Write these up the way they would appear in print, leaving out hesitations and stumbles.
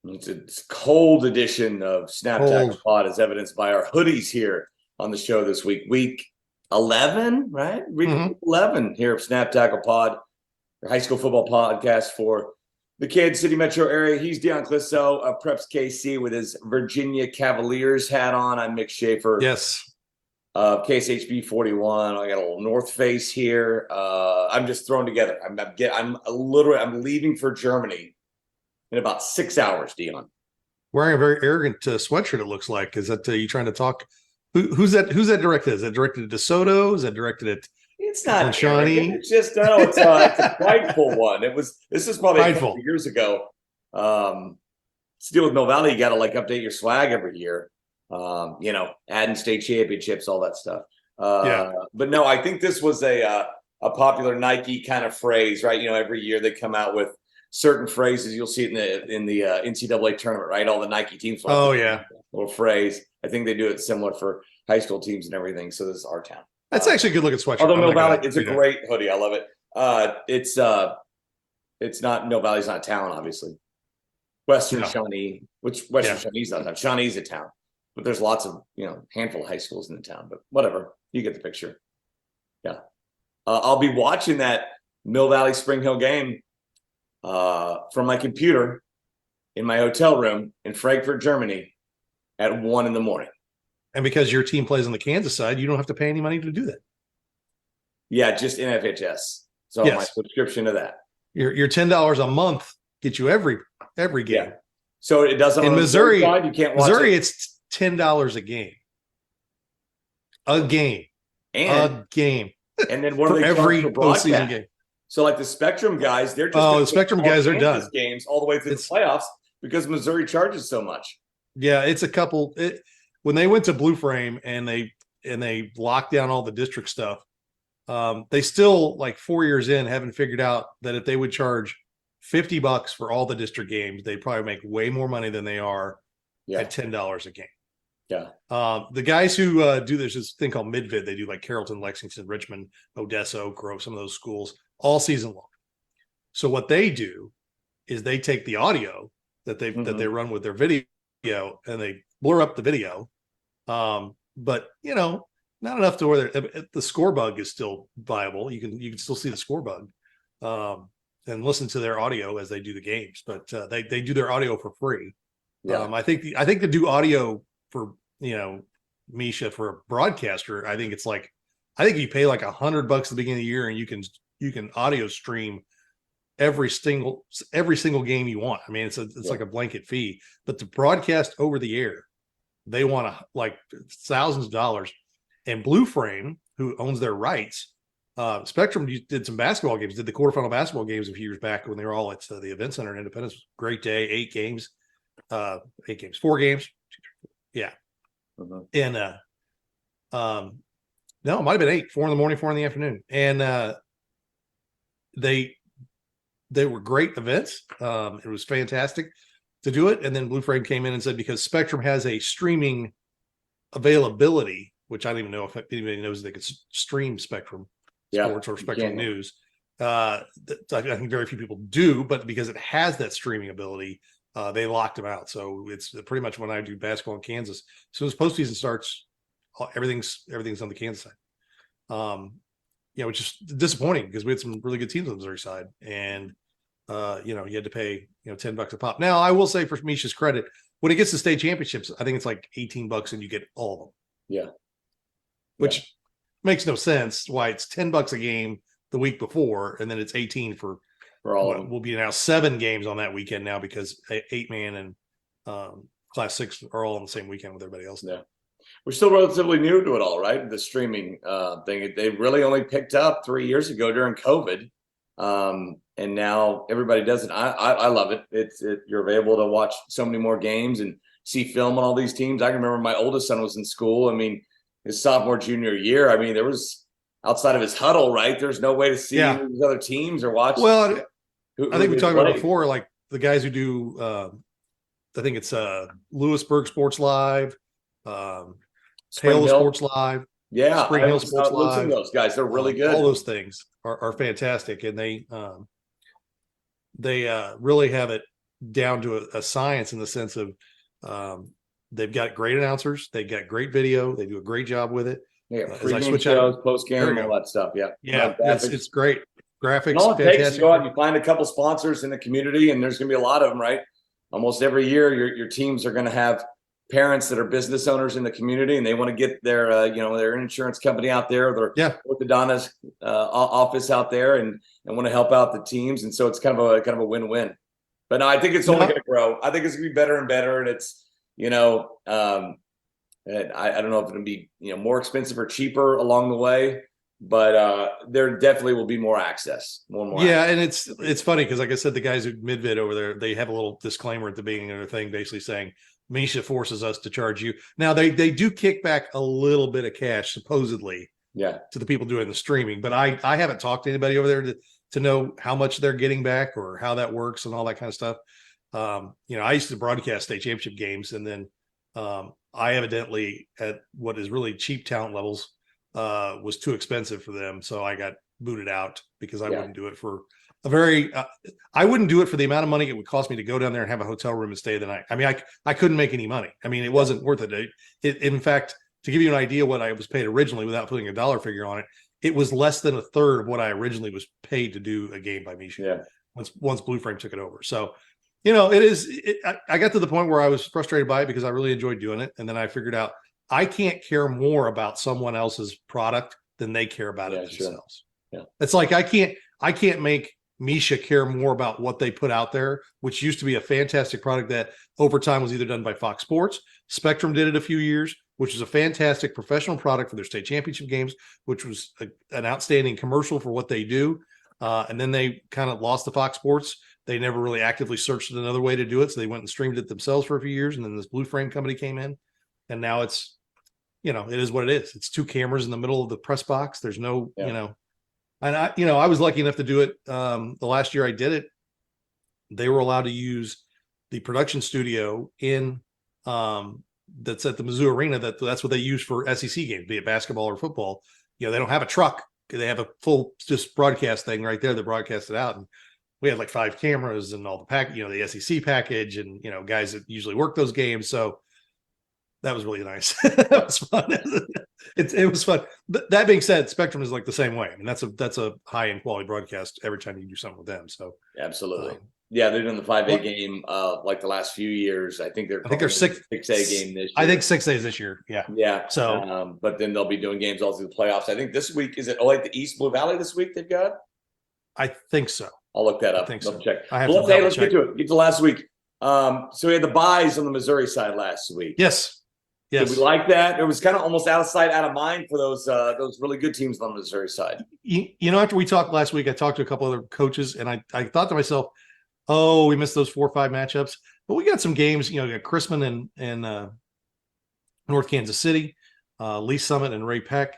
It's a cold edition of Snap Tackle Pod, as evidenced by our hoodies here on the show this week. Week 11, right? Week 11 here of Snap Tackle Pod, your high school football podcast for the Kansas City metro area. He's Dion Clisso of Preps KC with his Virginia Cavaliers hat on. I'm Mick Shaffer. Yes. KSHB 41. I got a little North Face here. I'm just thrown together. I'm leaving for Germany in about 6 hours, Dion. Wearing a very arrogant sweatshirt, it looks like. Is that you trying to talk? Who's that directed? Is that directed at DeSoto? Is that directed at It's not Shawnee? It's just it's a prideful one. This is probably a couple of years ago. To deal with Mill Valley, you got to update your swag every year. Adding state championships, all that stuff. But no, I think this was a popular Nike kind of phrase, right? Every year they come out with certain phrases. You'll see it in the NCAA tournament, right? All the Nike teams. Little phrase. I think they do it similar for high school teams and everything. So this is our town. That's actually a good looking sweatshirt. Although Mill Valley, it's a great hoodie. I love it. It's not Mill Valley's not a town, obviously. Western Shawnee, Shawnee's not a town. Shawnee's a town, but there's lots of handful of high schools in the town. But whatever, you get the picture. Yeah, I'll be watching that Mill Valley Spring Hill game from my computer in my hotel room in Frankfurt, Germany, at 1 a.m. And because your team plays on the Kansas side, you don't have to pay any money to do that. Yeah, just NFHS. So my subscription to that. Your $10 a month gets you every game. Yeah. So it doesn't in Missouri side, you can't watch Missouri, it's $10 a game. A game. And then what are they every postseason game? So the Spectrum guys, they're just the Spectrum guys are done. Games all the way through the playoffs because Missouri charges so much. Yeah, it's a couple. When they went to Blue Frame and they locked down all the district stuff, they still 4 years in haven't figured out that if they would charge $50 for all the district games, they'd probably make way more money than they are at $10 a game. Yeah. The guys who do this thing called Midvid, they do Carrollton, Lexington, Richmond, Odessa, Oak Grove, some of those schools all season long. So what they do is they take the audio that they run with their video and they blur up the video. But not enough to where the score bug is still viable. You can still see the score bug and listen to their audio as they do the games, but they do their audio for free. Yeah. I think to do audio for Misha for a broadcaster, I think you pay $100 at the beginning of the year and you can audio stream every single game you want. I mean, it's like a blanket fee, but to broadcast over the air, they want thousands of dollars. And Blue Frame, who owns their rights, Spectrum did some basketball games, did the quarterfinal basketball games a few years back when they were all at the event center in Independence. Great day, 4 games. Yeah. And no, it might have been 8, 4 in the morning, 4 in the afternoon. And they were great events. It was fantastic to do it. And then Blue Frame came in and said, because Spectrum has a streaming availability, which I don't even know if anybody knows they could stream Spectrum Sports or Spectrum News. I think very few people do, but because it has that streaming ability, they locked them out. So it's pretty much when I do basketball in Kansas, as soon as postseason starts, everything's on the Kansas side. Which is disappointing because we had some really good teams on the Missouri side, and you had to pay $10 a pop. Now I will say, for Misha's credit, when it gets to state championships, I think it's $18 and you get all of them. Yeah, which makes no sense. Why it's $10 a game the week before, and then it's 18 for all of them. Will be now 7 games on that weekend now because 8-man and Class 6 are all on the same weekend with everybody else. Yeah. We're still relatively new to it all, right? The streaming thing. They really only picked up 3 years ago during COVID. And now everybody does it. I love it. You're available to watch so many more games and see film on all these teams. I can remember my oldest son was in school. I mean, his sophomore, junior year. I mean, there was outside of his huddle, right? There's no way to see these other teams or watch. Well, I think we talked about before, the guys who do, I think it's Lewisburg Sports Live, Hale Sports Live. Yeah, Spring Hill Sports Live. Those guys, they're really good. All those things are fantastic, and they really have it down to a science in the sense of they've got great announcers, they've got great video, they do a great job with it. Yeah, As I pregame switch shows, out, post-game, all that stuff. Yeah. yeah, graphics. it's great. Graphics, And all it fantastic. takes is go out and you find a couple sponsors in the community, and there's going to be a lot of them, right? Almost every year, your teams are going to have parents that are business owners in the community, and they want to get their their insurance company out there, their orthodontist office out there, and want to help out the teams. And so it's kind of a win-win. But no, I think it's only going to grow. I think it's going to be better and better, and it's and I don't know if it'll be more expensive or cheaper along the way, but there definitely will be more access. Yeah, and it's funny because, like I said, the guys at Midvid over there, they have a little disclaimer at the beginning of their thing, basically saying Misha forces us to charge you. Now they do kick back a little bit of cash, supposedly, to the people doing the streaming, but I haven't talked to anybody over there to know how much they're getting back or how that works and all that kind of stuff. I used to broadcast state championship games, and then I evidently, at what is really cheap talent levels, was too expensive for them, so I got booted out because I wouldn't do it for I wouldn't do it for the amount of money it would cost me to go down there and have a hotel room and stay the night. I mean, I couldn't make any money. I mean, it wasn't worth it. In fact, to give you an idea what I was paid originally, without putting a dollar figure on it, it was less than a third of what I originally was paid to do a game by Misha. Once Blue Frame took it over. So I got to the point where I was frustrated by it because I really enjoyed doing it. And then I figured out I can't care more about someone else's product than they care about it themselves. Yeah. It's like I can't make Misha care more about what they put out there, which used to be a fantastic product that over time was either done by Fox Sports. Spectrum did it a few years, which is a fantastic professional product for their state championship games, which was an outstanding commercial for what they do. And then they kind of lost to Fox Sports. They never really actively searched another way to do it. So they went and streamed it themselves for a few years. And then this Blue Frame company came in, and now it's, it is what it is. It's two cameras in the middle of the press box. There's no, and I was lucky enough to do it. The last year I did it, they were allowed to use the production studio in, that's at the Mizzou Arena. That's what they use for SEC games, be it basketball or football. They don't have a truck. They have a full just broadcast thing right there that broadcast it out. And we had like 5 cameras and all the pack, the SEC package and, guys that usually work those games. So that was really nice. That was fun. It was fun. But that being said, Spectrum is like the same way. I mean, that's a high end quality broadcast every time you do something with them. So absolutely. They're doing the 5A game like the last few years. I think they're 6A game this year. I think 6A is this year. Yeah. Yeah. So but then they'll be doing games all through the playoffs. I think this week, is it like the East Blue Valley this week they've got? I think so. I'll look that up. I think so. Check. Let's get to it. Get to last week. So we had the buys on the Missouri side last week. Yes. Did we like that? It was kind of almost out of sight, out of mind for those really good teams on the Missouri side. After we talked last week, I talked to a couple other coaches, and I thought to myself, oh, we missed those 4 or 5 matchups. But we got some games, we got Chrisman and North Kansas City, Lee Summit and Ray Peck.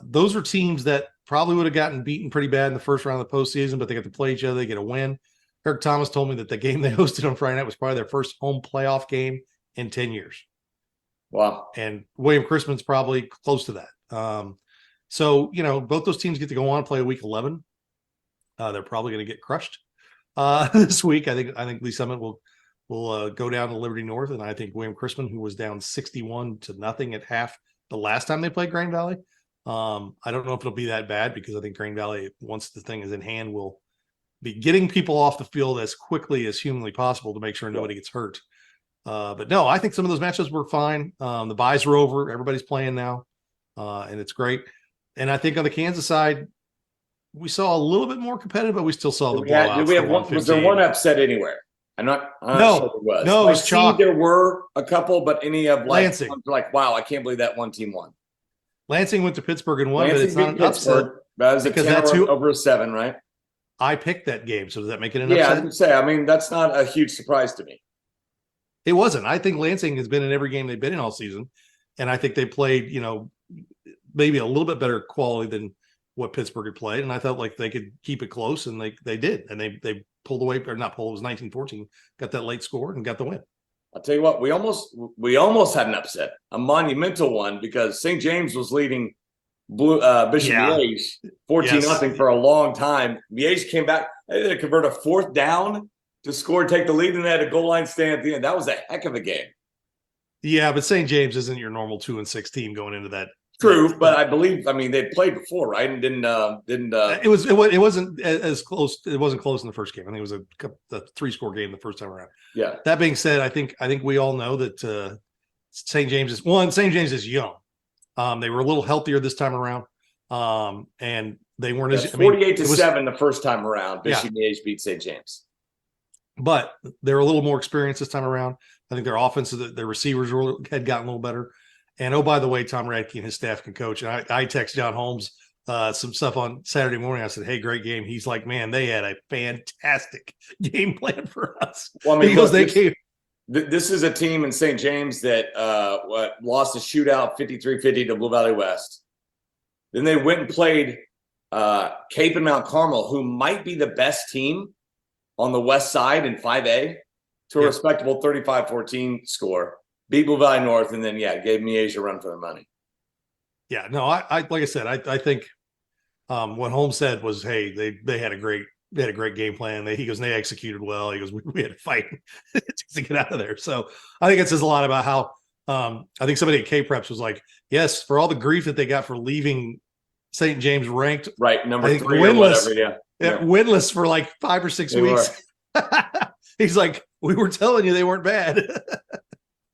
Those are teams that probably would have gotten beaten pretty bad in the first round of the postseason, but they got to play each other. They get a win. Eric Thomas told me that the game they hosted on Friday night was probably their first home playoff game in 10 years. Wow. And William Chrisman's probably close to that. So, both those teams get to go on and play week 11. They're probably going to get crushed this week. I think Lee Summit will go down to Liberty North, and I think William Chrisman, who was down 61-0 at half the last time they played Grain Valley. I don't know if it'll be that bad because I think Grain Valley, once the thing is in hand, will be getting people off the field as quickly as humanly possible to make sure nobody gets hurt. But no, I think some of those matches were fine. The buys are over. Everybody's playing now, and it's great. And I think on the Kansas side, we saw a little bit more competitive, but we still saw the blowouts. Was there one upset anywhere? I'm not sure there was. No, it was chalk. There were a couple, but any of Lansing. Wow, I can't believe that one team won. Lansing went to Pittsburgh and won, but it's not an upset. That was because that's over a 7, right? I picked that game, so does that make it an upset? Yeah, I was going to say, I mean, that's not a huge surprise to me. It wasn't. I think Lansing has been in every game they've been in all season, and I think they played, maybe a little bit better quality than what Pittsburgh had played, and I felt like they could keep it close, and they did, and they pulled away, or not pulled. It was 19-14, got that late score and got the win. I'll tell you what, we almost had an upset, a monumental one, because St. James was leading Bishop Miege 14-0 for a long time. Miege came back. They had to convert a 4th down to score, take the lead, and they had a goal line stand at the end. That was a heck of a game. Yeah, but St. James isn't your normal 2-6 team going into that. True, but I believe, I mean, they played before, right? And didn't it wasn't as close. It wasn't close in the first game. I think it was a 3-score game the first time around. Yeah. That being said, I think we all know that St. James is young. They were a little healthier this time around. And they weren't as 48-7 the first time around. Bishop Miege beat St. James. But they're a little more experienced this time around. I think their offense, their receivers had gotten a little better. And oh, by the way, Tom Radke and his staff can coach. And I text John Holmes some stuff on Saturday morning. I said, "Hey, great game." He's like, "Man, they had a fantastic game plan for us." Well, I mean, because this is a team in St. James that lost a shootout 53-50 to Blue Valley West. Then they went and played Cape and Mount Carmel, who might be the best team on the west side in 5A, to a respectable 35-14 score. Beat Blue Valley North, and then gave Miege a run for their money. Yeah, no, I like I said, I think what Holmes said was, hey, they had a great game plan. He goes, they executed well. He goes, we had to fight to get out of there. So I think it says a lot about how I think somebody at K-Preps was like, yes, for all the grief that they got for leaving St. James ranked number 3 winless, or whatever, winless for like 5 or 6 weeks. He's like, we were telling you they weren't bad.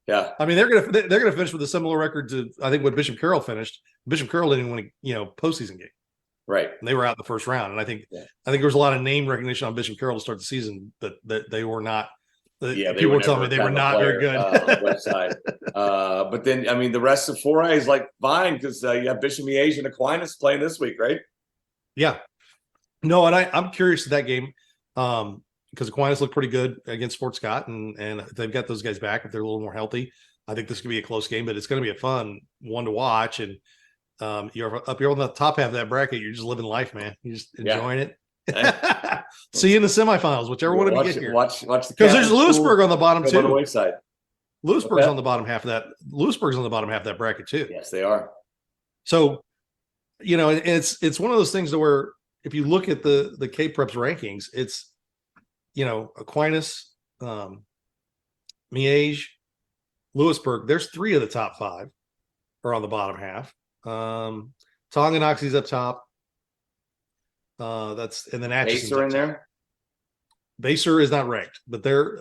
Yeah, I mean they're gonna finish with a similar record to I think what Bishop Carroll finished. Bishop Carroll didn't even win a postseason game, right? And they were out in the first round. And I think there was a lot of name recognition on Bishop Carroll to start the season that they were not. People were telling me they were not very good on the west side. But then I mean the rest of 4A is like fine because you have Bishop Miege and Aquinas playing this week, right? Yeah, no, and I'm curious to that game. Because Aquinas looked pretty good against Fort Scott, and they've got those guys back if they're a little more healthy. I think this could be a close game, but it's going to be a fun one to watch. And you're up here on the top half of that bracket. You're just living life, man. You're just enjoying it. See you in the semifinals, whichever one of you get here. Watch because there's Lewisburg on the bottom too. On the wayside. Lewisburg's on the bottom half of that. Lewisburg's on the bottom half of that bracket too. Yes, they are. So, it's one of those things where if you look at the K-Preps rankings, it's Aquinas, Miege, Lewisburg. There's 3 of the top 5 are on the bottom half. Tonganoxie's up top. And then Atchison's in there. Baser is not ranked, but they're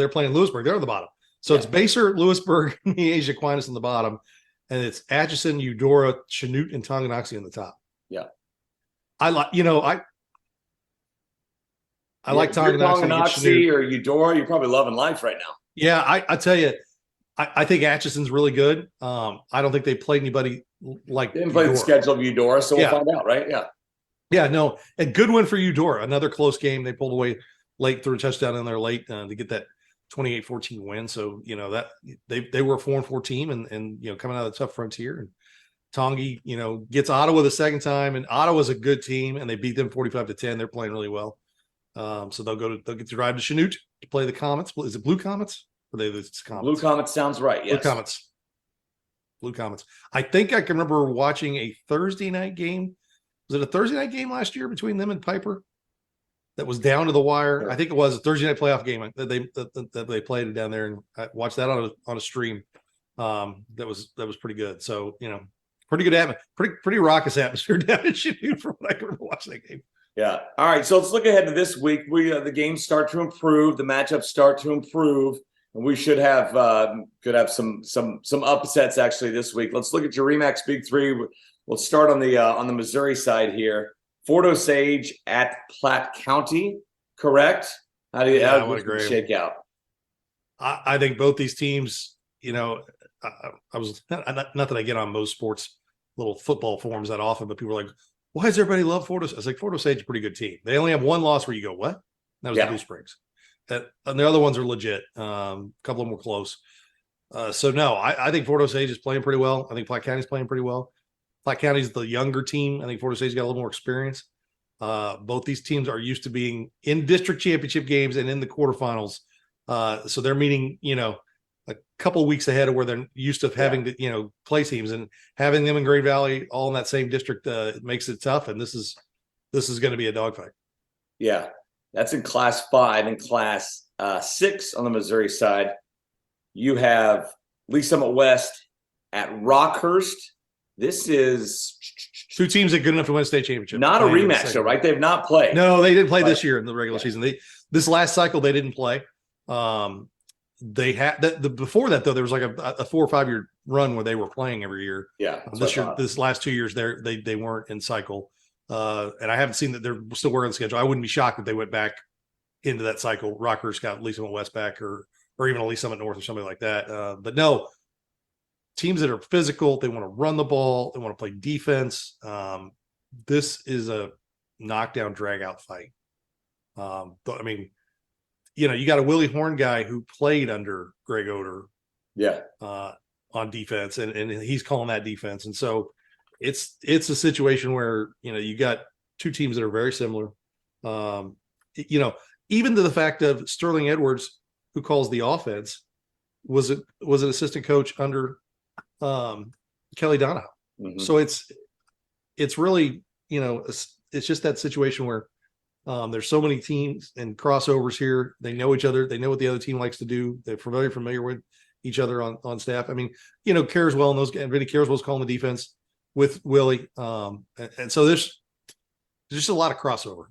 playing Lewisburg. They're on the bottom. So it's Baser, Lewisburg, Miege, Aquinas on the bottom, and it's Atchison, Eudora, Chanute, and Tonganoxie on the top. Yeah. I like Tonganoxie or Eudora. You're probably loving life right now. Yeah, I tell you, I think Atchison's really good. I don't think they played anybody like they didn't play the schedule of Eudora, so we'll find out, right? Yeah, no, a good win for Eudora. Another close game. They pulled away late, threw a touchdown in there late to get that 28-14 win. So that they were a 4-4 team, and coming out of the tough frontier. And Tongi, gets Ottawa the second time, and Ottawa's a good team, and they beat them 45-10. They're playing really well. So they'll get to drive to Chanute to play the Comets. Is it Blue Comets? Or they the Comets? Blue Comets sounds right. Yes. Blue Comets. I think I can remember watching a Thursday night game. Was it a Thursday night game last year between them and Piper? That was down to the wire. Sure. I think it was a Thursday night playoff game that they played down there, and I watched that on a stream. That was pretty good. So pretty good pretty raucous atmosphere down in Chanute from what I can remember watching that game. Yeah. All right. So let's look ahead to this week. The games start to improve. The matchups start to improve, and we should have some upsets actually this week. Let's look at your Remax Big Three. We'll start on the Missouri side here. Fort Osage at Platte County. Correct? How do you shake out? I think both these teams. I was not that I get on most sports little football forums that often, but people are like, why does everybody love Fort Osage? I was like, Fort Osage is a pretty good team. They only have one loss where you go, what? That was the Blue Springs. And the other ones are legit. A couple of them were close. So, no, I think Fort Osage is playing pretty well. I think Platte County is playing pretty well. Platte County is the younger team. I think Fort Osage got a little more experience. Both these teams are used to being in district championship games and in the quarterfinals. So they're meeting, a couple of weeks ahead of where they're used to having to, play teams, and having them in Great Valley all in that same district makes it tough. And this is going to be a dogfight. Yeah. That's in Class 5. In Class 6 on the Missouri side, you have Lee Summit West at Rockhurst. This is two teams that are good enough to win a state championship. Not a rematch, though, right? They've not played. No, they didn't play this year in the regular season. This last cycle they didn't play. They had before that though. There was like a 4 or 5 year run where they were playing every year. Yeah, this last 2 years they weren't in cycle. And I haven't seen that they're still working on the schedule. I wouldn't be shocked if they went back into that cycle. Rockhurst got Lee Summit West back, or even a Lee Summit North or something like that. But no, teams that are physical, they want to run the ball, they want to play defense. This is a knockdown, drag out fight. But I mean, you got a Willie Horn guy who played under Greg Oder, on defense, and he's calling that defense, and so it's a situation where you got two teams that are very similar. Even to the fact of Sterling Edwards, who calls the offense, was an assistant coach under Kelly Donahoe. Mm-hmm. So it's really it's just that situation where there's so many teams and crossovers here. They know each other. They know what the other team likes to do. They're very familiar with each other on staff. I mean, Carswell and Vinny Carswell's calling the defense with Willie. And so there's just a lot of crossover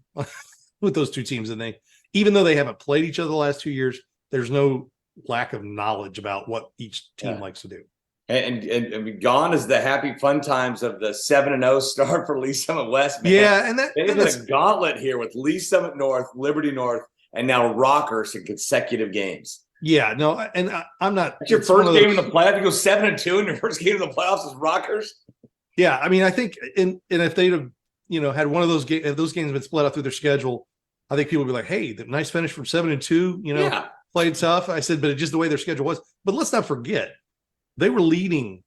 with those two teams. And even though they haven't played each other the last 2 years, there's no lack of knowledge about what each team likes to do. And gone is the happy fun times of the 7-0 start for Lee Summit West. Man. Yeah, and that's a gauntlet here with Lee Summit North, Liberty North, and now Rockhurst in consecutive games. Yeah, no, and I'm not. It's your first game in the playoffs. You go 7-2, and your first game in the playoffs is Rockhurst. Yeah, I mean, I think, and if they'd have, had one of those games, if those games been split out through their schedule, I think people would be like, "Hey, the nice finish from 7-2." Played tough. I said, but it's just the way their schedule was. But let's not forget, they were leading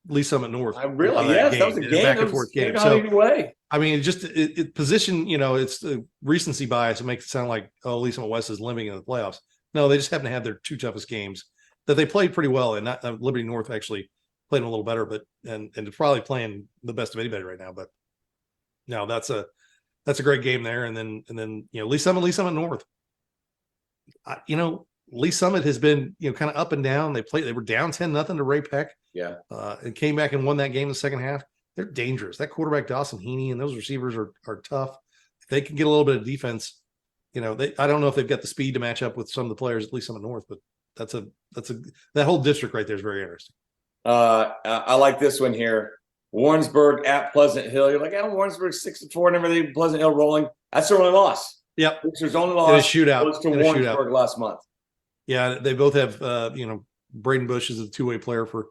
Lee Summit North. That was a game. Back and forth game. So either way. I mean, it position, it's the recency bias. It makes it sound like, oh, Lee Summit West is living in the playoffs. No, they just happen to have their two toughest games that they played pretty well. And Liberty North actually played a little better, but and it's probably playing the best of anybody right now. But no, that's a great game there. And then Lee Summit North. Lee Summit has been kind of up and down. They were down 10-0 to Ray Peck. Yeah. And came back and won that game in the second half. They're dangerous. That quarterback Dawson Heaney and those receivers are tough. If they can get a little bit of defense, I don't know if they've got the speed to match up with some of the players at Lee Summit North, but that whole district right there is very interesting. I like this one here. Warrensburg at Pleasant Hill. You're like, Warrensburg 6-4 and everything. Pleasant Hill rolling. That's their only loss. Yep. There's only loss. In a shootout. Was to Warrensburg last month. Yeah, they both have, Braden Bush is a two-way player for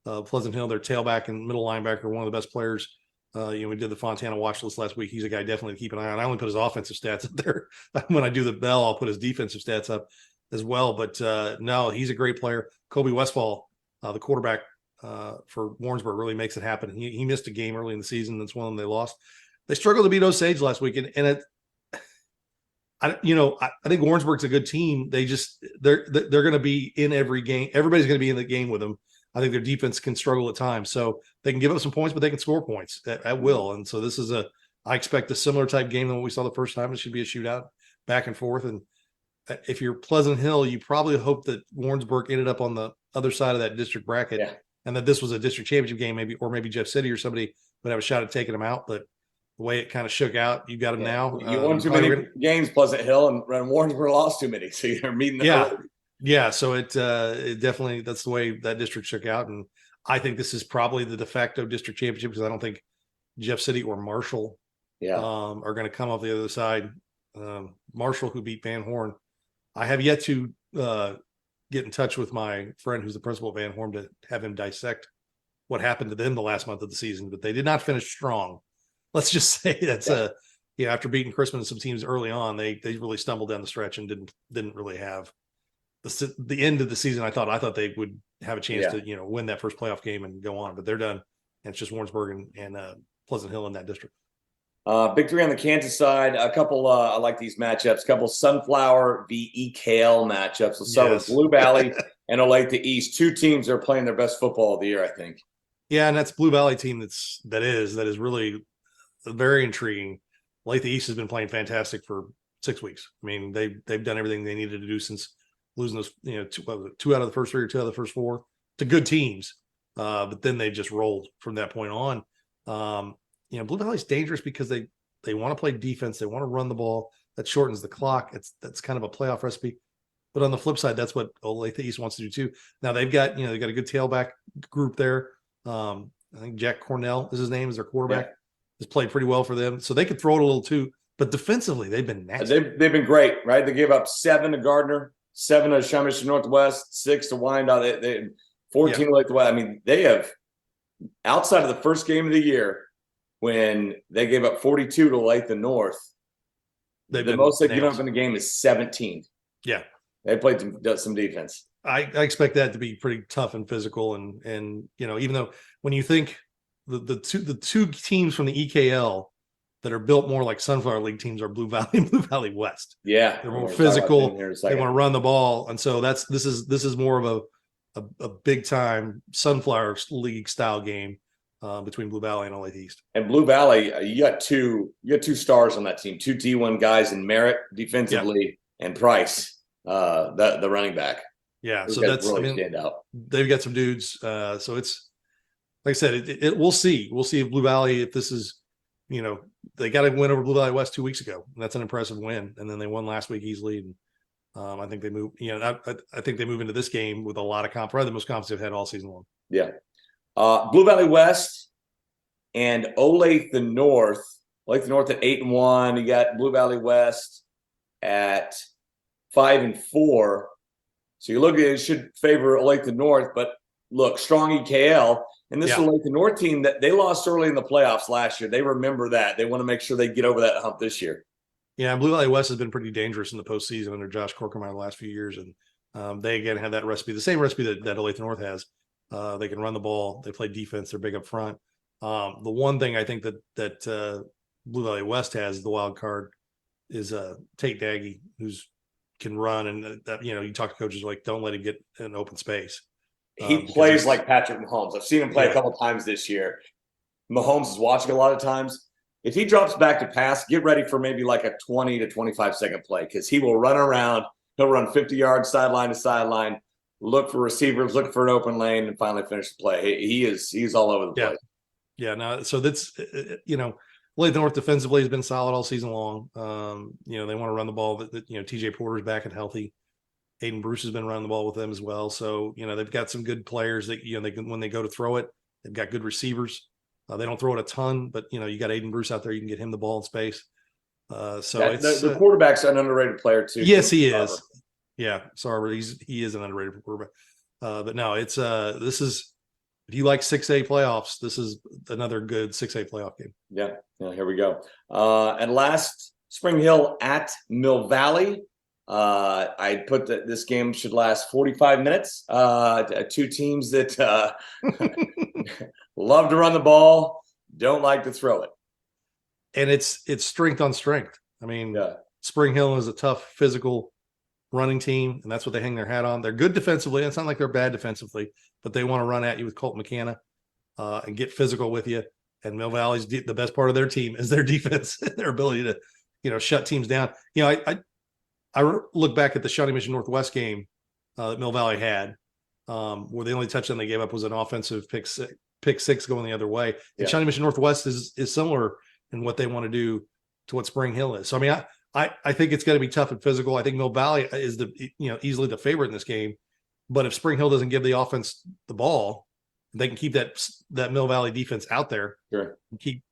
Pleasant Hill. Their tailback and middle linebacker, one of the best players. We did the Fontana watch list last week. He's a guy definitely to keep an eye on. I only put his offensive stats up there. When I do the bell, I'll put his defensive stats up as well. But no, he's a great player. Kobe Westfall, the quarterback for Warrensburg, really makes it happen. He missed a game early in the season. That's one of them they lost. They struggled to beat Osage last week, and I think Warrensburg's a good team. They're going to be in every game. Everybody's going to be in the game with them. I think their defense can struggle at times, so they can give up some points, but they can score points at will. And so this is I expect a similar type game than what we saw the first time. It should be a shootout, back and forth. And if you're Pleasant Hill, you probably hope that Warrensburg ended up on the other side of that district bracket, and that this was a district championship game, maybe Jeff City or somebody would have a shot at taking them out, but the way it kind of shook out, you got them now. You won too many games, Pleasant Hill, and Warrensburg lost too many. So you're meeting them. Yeah. So it definitely, that's the way that district shook out. And I think this is probably the de facto district championship, because I don't think Jeff City or Marshall are going to come off the other side. Marshall, who beat Van Horn. I have yet to get in touch with my friend who's the principal of Van Horn to have him dissect what happened to them the last month of the season, but they did not finish strong. Let's just say that's after beating Chrisman and some teams early on, they really stumbled down the stretch and didn't really have the end of the season. I thought they would have a chance to win that first playoff game and go on, but they're done. And it's just Warrensburg and Pleasant Hill in that district. Big three on the Kansas side. A couple I like these matchups. A couple Sunflower v. EKL matchups. Let's start with Blue Valley and Olathe East. Two teams that are playing their best football of the year, I think. Yeah, and that's Blue Valley team that is really very intriguing. Olathe East has been playing fantastic for 6 weeks. I mean, they've done everything they needed to do since losing those, two out of the first 3 or 2 out of the first 4 to good teams. But then they just rolled from that point on. Blue Valley's dangerous because they want to play defense. They want to run the ball. That shortens the clock. That's kind of a playoff recipe. But on the flip side, that's what Olathe East wants to do too. Now they've got a good tailback group there. I think Jack Cornell is his name, is their quarterback. Has played pretty well for them, so they could throw it a little too. But defensively, they've been nasty. They've been great, right? They gave up 7 to Gardner, 7 to Shawnee Northwest, 6 to Wyandotte. They 14 like the way. I mean, they have, outside of the first game of the year when they gave up 42 to Olathe North. The most they've given up in the game is 17. Yeah, they played some defense. I expect that to be pretty tough and physical, and even though when you think the two teams from the EKL that are built more like Sunflower League teams are Blue Valley and Blue Valley West. Yeah, they're more physical. They want to run the ball, and so this is more of a big time Sunflower League style game between Blue Valley and Olathe East. And Blue Valley, you got two stars on that team, 2 D1 guys in Merritt defensively and Price, the running back. Yeah, those so that's really stand out. They've got some dudes. So it's like I said, we'll see. We'll see if Blue Valley, if this is, they got to win over Blue Valley West 2 weeks ago. And that's an impressive win. And then they won last week easily. And I think they move. I think they move into this game with a lot of confidence. Probably the most confidence they've had all season long. Yeah. Blue Valley West and Olathe North. Olathe North at 8-1. You got Blue Valley West at 5-4. So you look at it, should favor Olathe North, but look, strong EKL. And this Olathe North team that they lost early in the playoffs last year. They remember that. They want to make sure they get over that hump this year. Yeah, Blue Valley West has been pretty dangerous in the postseason under Josh Corkemeyer the last few years. And they, again, have that recipe, the same recipe that Olathe North has. They can run the ball. They play defense. They're big up front. The one thing I think that Blue Valley West has, the wild card, is Tate Nagy, who's can run, and you talk to coaches like, don't let him get an open space. He plays like Patrick Mahomes. I've seen him play a couple times this year. Mahomes is watching a lot of times. If he drops back to pass, get ready for maybe like a 20 to 25 second play, because he will run around. He'll run 50 yards sideline to sideline, look for receivers, look for an open lane, and finally finish the play. He's all over the place. Yeah. No. So that's Olathe North defensively has been solid all season long. They want to run the ball. TJ Porter's back and healthy. Aiden Bruce has been running the ball with them as well. So, they've got some good players that, they can, when they go to throw it, they've got good receivers. They don't throw it a ton, but, you got Aiden Bruce out there. You can get him the ball in space. The quarterback's an underrated player too. Yes, he is. Yeah. Sorry, he is an underrated quarterback. But no, it's this is, if you like 6A playoffs, this is another good 6A playoff game. Yeah. Here we go. And last, Spring Hill at Mill Valley. I put that this game should last 45 minutes. 2 teams that love to run the ball, don't like to throw it. And it's strength on strength. I mean, Spring Hill is a tough, physical running team, and that's what they hang their hat on. They're good defensively. It's not like they're bad defensively, but they want to run at you with Colt McKenna and get physical with you. And Mill Valley's the best part of their team is their defense, their ability to shut teams down. I look back at the Shawnee Mission Northwest game that Mill Valley had, where the only touchdown they gave up was an offensive pick six going the other way. And Shawnee Mission Northwest is similar in what they want to do to what Spring Hill is. So, I mean, I think it's going to be tough and physical. I think Mill Valley is easily the favorite in this game. But if Spring Hill doesn't give the offense the ball, they can keep that Mill Valley defense out there. Sure. And keep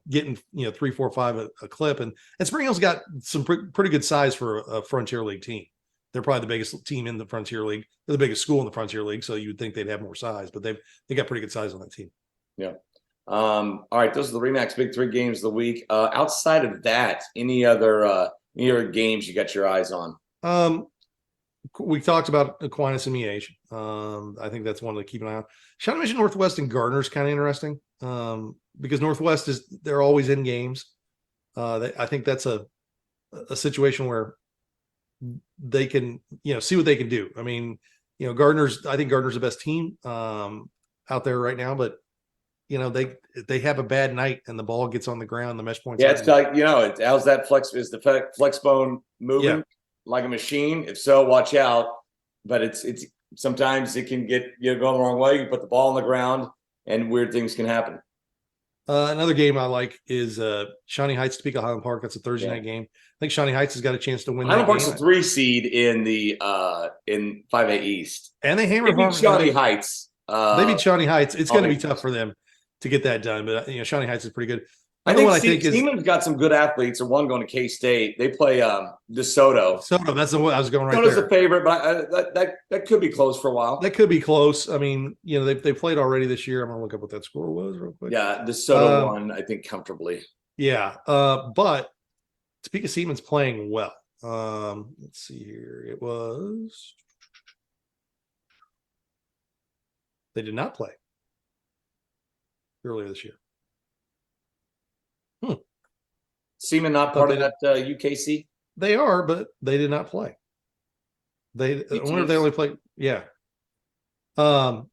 getting 3, 4, 5 a clip, and Spring Hill's got some pretty good size for a Frontier League team. They're probably the biggest team in the Frontier League. They're the biggest school in the Frontier League, so you would think they'd have more size, but they got pretty good size on that team. Yeah. All right, those are the Remax Big 3 games of the week. Outside of that, any other games you got your eyes on? We talked about Aquinas and Miege. I think that's one to keep an eye on. Shawnee Mission Northwest and Gardner is kind of interesting because Northwest they're always in games. I think that's a situation where they can see what they can do. I mean, I think Gardner's the best team out there right now, but they have a bad night and the ball gets on the ground, the mesh points. Yeah, it's like, how's that is the flex bone moving like a machine? If so, watch out. But it's sometimes it can get going the wrong way. You put the ball on the ground and weird things can happen. Another game I like is Shawnee Heights, Topeka Highland Park. That's a Thursday night game. I think Shawnee Heights has got a chance to win. Highland Park's a 3 seed in the in 5A East, and they hammered Shawnee Heights. They beat Shawney Heights. It's going to be tough for them to get that done, but Shawnee Heights is pretty good. I think Siemens got some good athletes. Or one going to K-State. They play DeSoto. DeSoto, that's the one I was going right DeSoto's there. a favorite, but that could be close for a while. That could be close. I mean, they played already this year. I'm going to look up what that score was real quick. Yeah, DeSoto won, I think, comfortably. Yeah, but Topeka Siemens playing well. Let's see here. It was. They did not play earlier this year. Seaman not part of that UKC? They are, but they did not play. I wonder if they only played. Yeah. So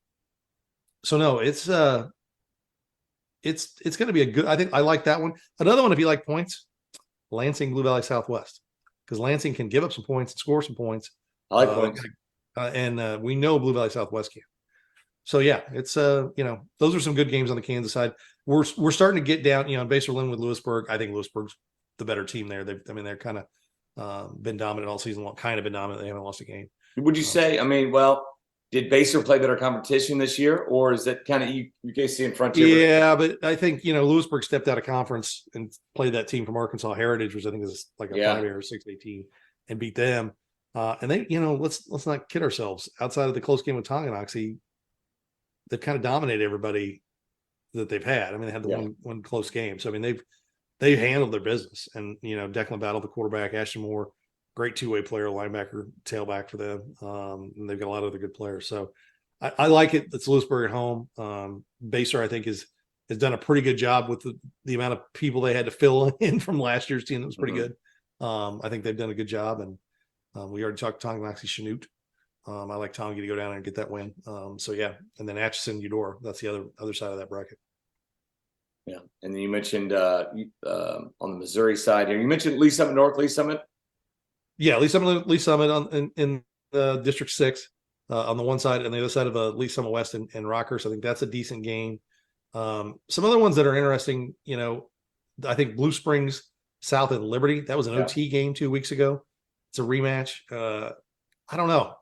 no, it's going to be a good. I think I like that one. Another one, if you like points, Lansing Blue Valley Southwest, because Lansing can give up some points and score some points. I like points, and we know Blue Valley Southwest can. So yeah, it's those are some good games on the Kansas side. We're starting to get down, Base Berlin with Lewisburg. I think Lewisburg's the better team there. They're kind of been dominant all season long. Kind of been dominant. They haven't lost a game. Would you say? Did Baser play better competition this year, or is it kind of UKC and Frontier? Yeah, but I think Lewisburg stepped out of conference and played that team from Arkansas Heritage, which I think is like a 5A or 6A team, and beat them. And they, let's not kid ourselves. Outside of the close game with Tonganoxie, they've kind of dominated everybody that they've had. They had the one close game. So they've handled their business. And Declan Battle, the quarterback, Ashton Moore, great two-way player, linebacker, tailback for them. And they've got a lot of other good players. So I like it. It's Lewisburg at home. Baser, I think, has done a pretty good job with the amount of people they had to fill in from last year's team. That was pretty good. I think they've done a good job. And we already talked Tonganoxie Chanute. I like Tongi to go down there and get that win. So yeah, and then Atchison, Eudora. That's the other side of that bracket. Yeah, and then you mentioned on the Missouri side here. You mentioned Lee Summit North, Lee Summit. Yeah, Lee Summit in District 6 on the one side, and the other side of Lee Summit West and Rockers. I think that's a decent game. Some other ones that are interesting. I think Blue Springs South and Liberty. That was an OT game 2 weeks ago. It's a rematch. I don't know.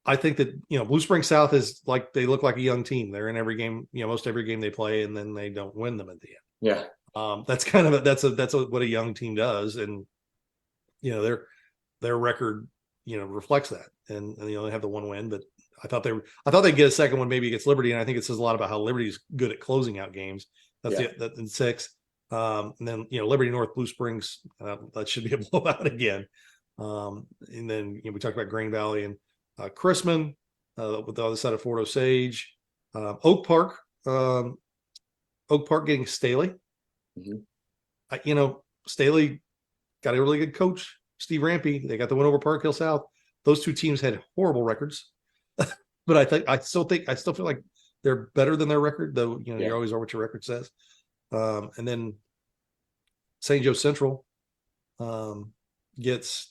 I think that Blue Springs South is like they look like a young team. They're in every game, most every game they play, and then they don't win them at the end. Yeah, that's kind of what a young team does, and their record reflects that, and they only have the one win. But I thought they'd get a second one maybe against Liberty, and I think it says a lot about how Liberty's good at closing out games. That's that in 6. And then Liberty North, Blue Springs, that should be a blowout again. And then we talked about Green Valley and Chrisman with the other side of Fort Osage, Oak Park getting Staley. Staley got a really good coach, Steve Rampy. They got the win over Park Hill South. Those two teams had horrible records, but I still feel like they're better than their record, though. You always are what your record says. And then St. Joe Central gets.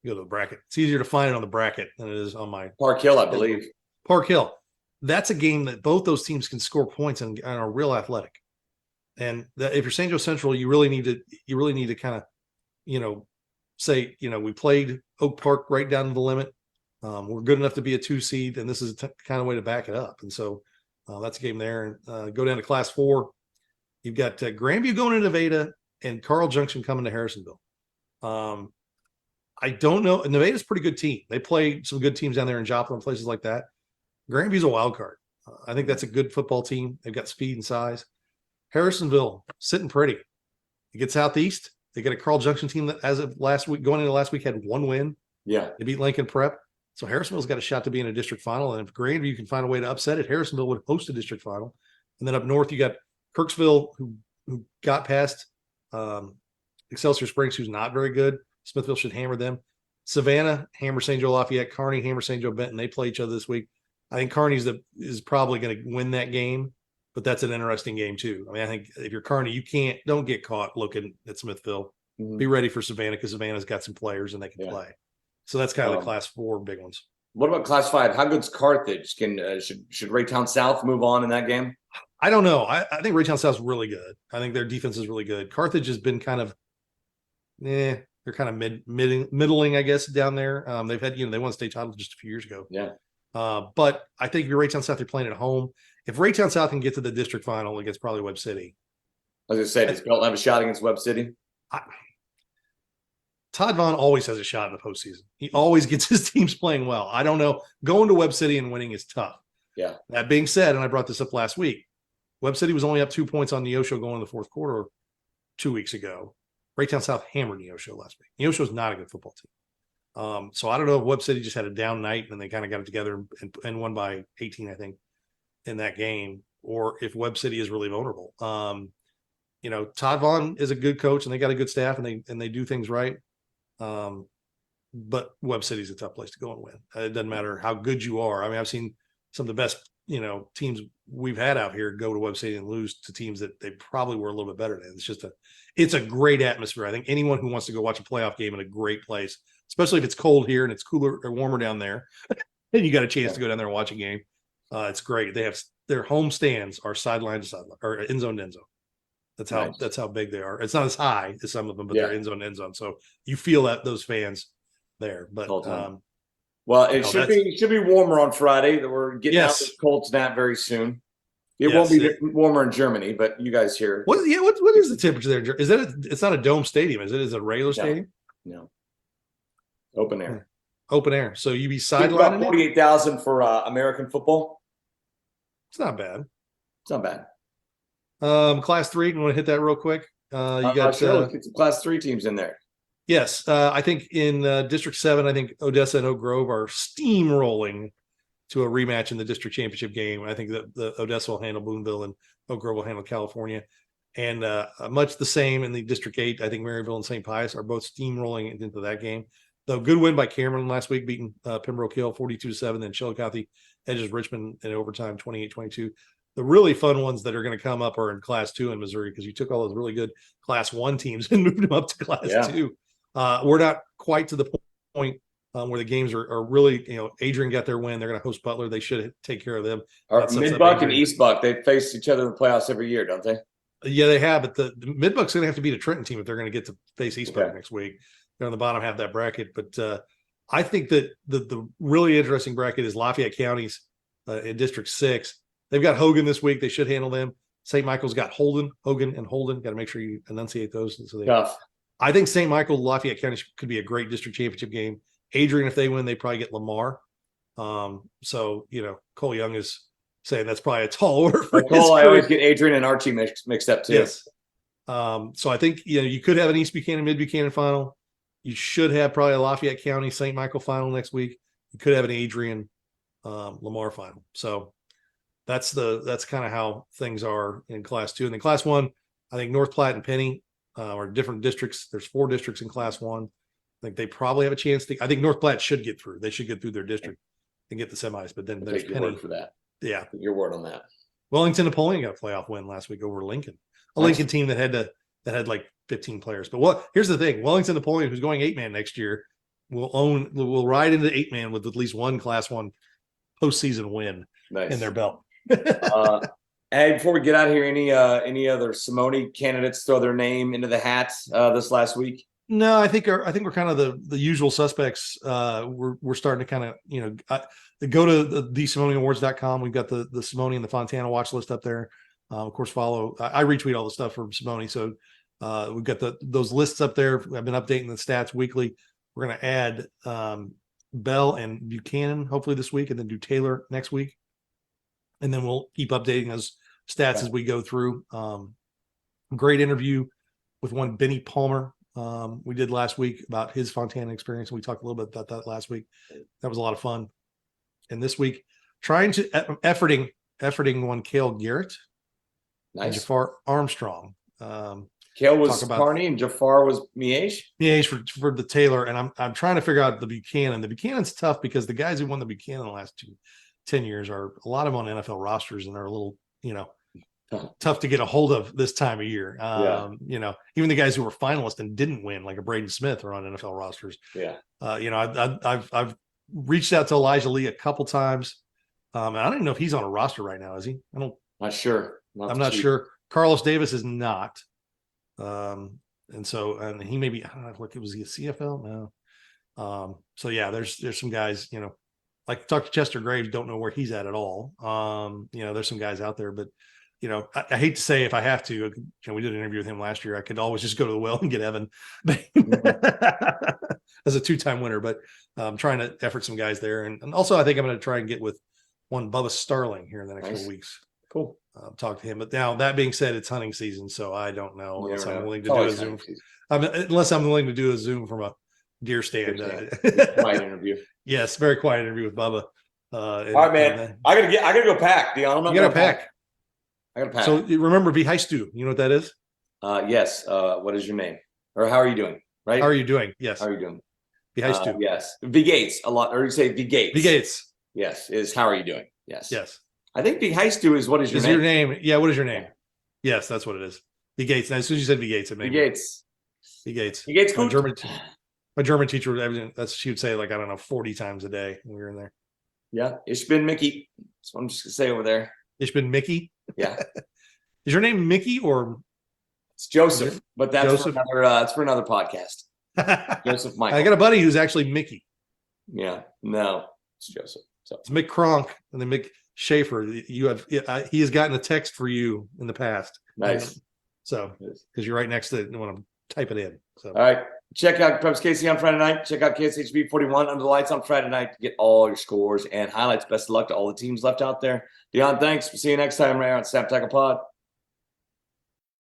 Go to the bracket. It's easier to find it on the bracket than it is on my Park Hill, I believe. Park Hill. That's a game that both those teams can score points and are real athletic. And if you're St. Joe Central, you really need to kind of, say, we played Oak Park right down to the limit. We're good enough to be a 2 seed, and this is a kind of way to back it up. And so that's a game there. And go down to Class 4. You've got Grandview going into Nevada and Carl Junction coming to Harrisonville. I don't know. Nevada's a pretty good team. They play some good teams down there in Joplin, places like that. Grandview's a wild card. I think that's a good football team. They've got speed and size. Harrisonville, sitting pretty. You get Southeast. They got a Carl Junction team that, as of last week, going into last week, had one win. Yeah. They beat Lincoln Prep. So Harrisonville's got a shot to be in a district final. And if Grandview can find a way to upset it, Harrisonville would host a district final. And then up north, you got Kirksville, who got past Excelsior Springs, who's not very good. Smithville should hammer them. Savannah, hammer St. Joe Lafayette. Kearney, hammer St. Joe Benton. They play each other this week. I think Kearney's is probably going to win that game, but that's an interesting game too. I mean, I think if you're Kearney, don't get caught looking at Smithville. Mm-hmm. Be ready for Savannah because Savannah's got some players and they can play. So that's kind of the Class 4 big ones. What about Class 5? How good's Carthage? Should Raytown South move on in that game? I don't know. I think Raytown South's really good. I think their defense is really good. Carthage has been kind of, they're kind of middling, I guess, down there. They've had, they won a state title just a few years ago. Yeah. But I think if you're Raytown South, they're playing at home. If Raytown South can get to the district final against probably Webb City. As I said, does Belton have a shot against Webb City? Todd Vaughn always has a shot in the postseason. He always gets his teams playing well. I don't know. Going to Webb City and winning is tough. Yeah. That being said, and I brought this up last week, Webb City was only up 2 points on Neosho going in the fourth quarter 2 weeks ago. Raytown South hammered Neosho last week. Neosho is not a good football team. So I don't know if Webb City just had a down night and they kind of got it together and won by 18, I think, in that game, or if Webb City is really vulnerable. Todd Vaughn is a good coach and they got a good staff and they do things right. But Webb City is a tough place to go and win. It doesn't matter how good you are. I mean, I've seen some of the best, teams we've had out here go to Webb City and lose to teams that they probably were a little bit better than. It's a great atmosphere. I think anyone who wants to go watch a playoff game in a great place, especially if it's cold here and it's cooler or warmer down there, and you got a chance to go down there and watch a game. It's great. They have their home stands are sideline to sideline or end zone to end zone. That's how big they are. It's not as high as some of them, but they're end zone to end zone. So you feel that those fans there. But well, it should be warmer on Friday. We're getting out this cold snap very soon. It won't be warmer in Germany, but you guys here. What is the temperature there? Is that it's not a dome stadium? Is it? Is it a regular stadium? No. Open air. Open air. So you be sidelining. About 48,000 for American football. It's not bad. It's not bad. Class 3. You want to hit that real quick? You got let's get some Class 3 teams in there. Yes, I think in District 7, I think Odessa and Oak Grove are steamrolling to a rematch in the district championship game. I think that the Odessa will handle Boonville and Oak Grove will handle California. And much the same in the District 8. I think Maryville and St. Pius are both steamrolling into that game. Though good win by Cameron last week, beating Pembroke Hill 42-7. Then Chillicothe edges Richmond in overtime 28-22. The really fun ones that are going to come up are in Class 2 in Missouri because you took all those really good Class 1 teams and moved them up to Class 2. We're not quite to the point where the games are really, Adrian got their win. They're going to host Butler. They should take care of them. Mid-Buck and East-Buck, they face each other in the playoffs every year, don't they? Yeah, they have. But the Mid-Buck's going to have to beat a Trenton team if they're going to get to face East-Buck next week. They're on the bottom half of that bracket. But I think that the really interesting bracket is Lafayette County's in District 6. They've got Hogan this week. They should handle them. St. Michael's got Hogan and Holden. Got to make sure you enunciate those. So I think St. Michael, Lafayette County could be a great district championship game. Adrian, if they win, they probably get Lamar. So, Cole Young is saying that's probably a tall order for Cole. I always get Adrian and Archie mixed up too. Yes. So I think, you could have an East Buchanan, Mid Buchanan final. You should have probably a Lafayette County, St. Michael final next week. You could have an Adrian Lamar final. So that's kind of how things are in Class 2. And then Class 1, I think North Platte and Penny are different districts. There's 4 districts in Class 1. I think they probably have a chance I think North Platte should get through. They should get through their district and get the semis. But then there's Penny for that. Yeah, your word on that. Wellington Napoleon got a playoff win last week over Lincoln, a Lincoln team that had like 15 players. But here's the thing: Wellington Napoleon, who's going 8-man next year, will ride into 8-man with at least one Class 1 postseason win in their belt. Hey, before we get out of here, any other Simone candidates throw their name into the hat this last week? No, I think we're kind of the usual suspects. We're starting to kind of go to the SimoneAwards.com. We've got the Simone and the Fontana watch list up there. Of course, follow. I retweet all the stuff from Simone, so we've got those lists up there. I've been updating the stats weekly. We're going to add Bell and Buchanan hopefully this week, and then do Taylor next week, and then we'll keep updating those stats as we go through. Great interview with one Benny Palmer. We did last week about his Fontana experience. We talked a little bit about that last week. That was a lot of fun. And this week, trying to efforting one Cale Garrett, and Jafar Armstrong. Cale was Carney and Jafar was Miege for the Taylor. And I'm trying to figure out the Buchanan. The Buchanan's tough because the guys who won the Buchanan the last 10 years are a lot of them on NFL rosters, and they're a little, tough to get a hold of this time of year. Even the guys who were finalists and didn't win, like a Braden Smith, are on NFL rosters. Yeah. I've reached out to Elijah Lee a couple times. And I don't even know if he's on a roster right now. Is he? Not sure. I'm not sure. Carlos Davis is not. And he may be, I don't know, was he a CFL? No. So yeah, there's some guys, like talk to Chester Graves, don't know where he's at all. There's some guys out there, but I hate to say, if I have to, we did an interview with him last year. I could always just go to the well and get Evan as a 2-time winner, but I'm trying to effort some guys there. And also I think I'm going to try and get with one Bubba Starling here in the next couple weeks. Cool. Talk to him. But now, that being said, it's hunting season, so I don't know unless I'm willing to do a Zoom. Unless I'm willing to do a Zoom from a deer stand. Quiet interview. Yes, very quiet interview with Bubba. All right, man. I gotta go pack, Dion. You gotta pack. I gotta pack. So remember, Vihaistu. You know what that is? Yes. What is your name? Or how are you doing? Right? How are you doing? Yes. How are you doing? Vihaistu. Yes. V Gates a lot, or you say V Gates. V Gates. Yes. Is how are you doing? Yes. Yes. I think Vihaistu is what is your name? Your name? Yeah. What is your name? Yes, that's what it is. V Gates. Now, as soon as you said V Gates, it made V Gates. V Gates. V Gates. My German teacher, she would say, like, I don't know, 40 times a day when we were in there. Yeah. Ich bin Mickey. That's what I'm just gonna say over there. Ich bin Mickey. Yeah. Is your name Mickey or? It's Joseph, but that's for another podcast. Joseph Michael. I got a buddy who's actually Mickey. Yeah. No, it's Joseph. So it's Mick Kronk and then Mick Shaffer. He has gotten a text for you in the past. Nice. So because you're right next to it, you want to type it in. So all right. Check out Preps KC on Friday night. Check out KSHB 41 under the lights on Friday night to get all your scores and highlights. Best of luck to all the teams left out there. Dion, thanks. We'll see you next time right here on Snap Tackle Pod.